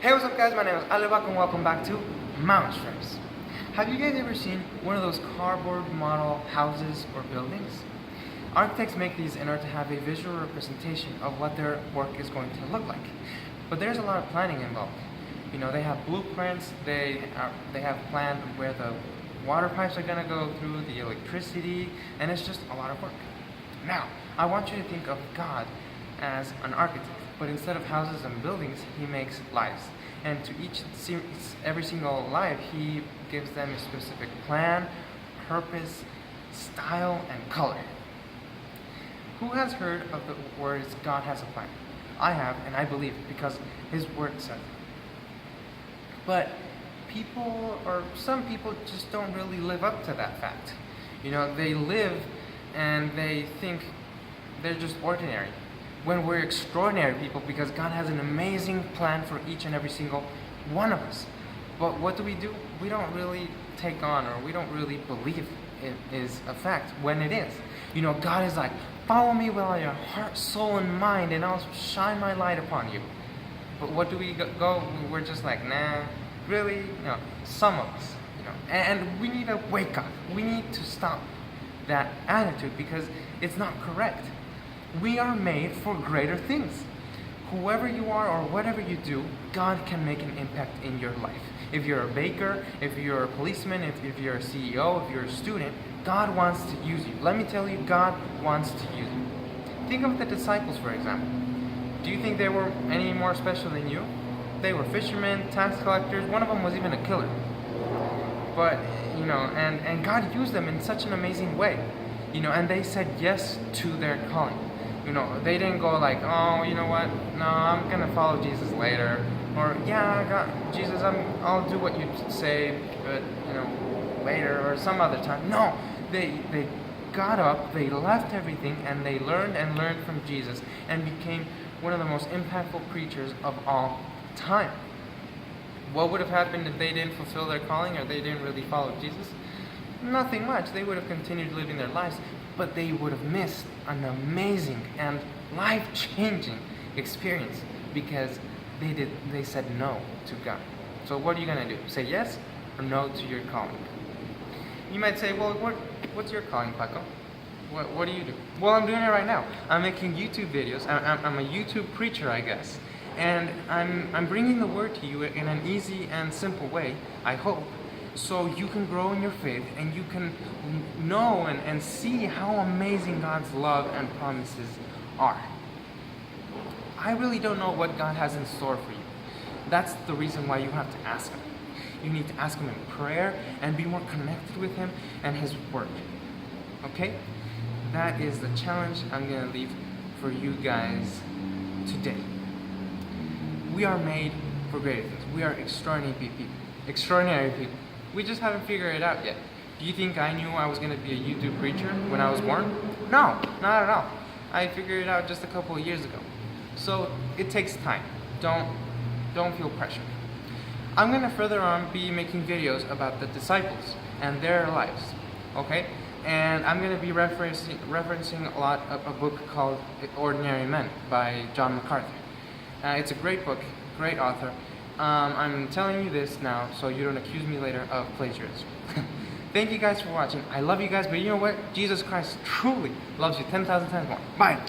Hey, what's up guys? My name is Alibak and welcome back to Mountain Stripes. Have you guys ever seen one of those cardboard model houses or buildings? Architects make these in order to have a visual representation of what their work is going to look like. But there's a lot of planning involved. You know, they have blueprints, they have planned where the water pipes are going to go through, the electricity, and it's just a lot of work. Now, I want you to think of God as an architect, but instead of houses and buildings, he makes lives. And to every single life, he gives them a specific plan, purpose, style, and color. Who has heard of the words, God has a plan? I have, and I believe it because his word says it. But some people just don't really live up to that fact. You know, they live and they think they're just ordinary, when we're extraordinary people because God has an amazing plan for each and every single one of us. But what do? We don't really take on, or we don't really believe it is a fact when it is. You know, God is like, follow me with all your heart, soul, and mind, and I'll shine my light upon you. But what do we go? We're just like, nah, really? You know, some of us, you know, and we need to wake up. We need to stop that attitude because it's not correct. We are made for greater things. Whoever you are or whatever you do, God can make an impact in your life. If you're a baker, if you're a policeman, if you're a CEO, if you're a student, God wants to use you. Let me tell you, God wants to use you. Think of the disciples, for example. Do you think they were any more special than you? They were fishermen, tax collectors. One of them was even a killer. But, you know, and God used them in such an amazing way. You know, and they said yes to their calling. You know, they didn't go like, oh, you know what? No, I'm gonna follow Jesus later, or yeah, God, Jesus, I'll do what you say, but you know, later or some other time. No, they got up, they left everything, and they learned from Jesus, and became one of the most impactful preachers of all time. What would have happened if they didn't fulfill their calling, or they didn't really follow Jesus? Nothing much. They would have continued living their lives, but they would have missed an amazing and life-changing experience because they said no to God. So what are you gonna do? Say yes or no to your calling? You might say, well, what's your calling, Paco? What do you do? Well, I'm doing it right now. I'm making YouTube videos. I'm a YouTube preacher, I guess. And I'm bringing the word to you in an easy and simple way, I hope, so you can grow in your faith and you can know and see how amazing God's love and promises are. I really don't know what God has in store for you. That's the reason why you have to ask Him. You need to ask Him in prayer and be more connected with Him and His Word. Okay? That is the challenge I'm going to leave for you guys today. We are made for greater things. We are extraordinary people. We just haven't figured it out yet. Do you think I knew I was going to be a YouTube preacher when I was born? No, not at all. I figured it out just a couple of years ago. So it takes time. Don't feel pressured. I'm going to further on be making videos about the disciples and their lives. Okay? And I'm going to be referencing a lot of a book called Ordinary Men by John MacArthur. It's a great book, great author. I'm telling you this now so you don't accuse me later of plagiarism. Thank you guys for watching. I love you guys, but you know what? Jesus Christ truly loves you 10,000 times more. Bye!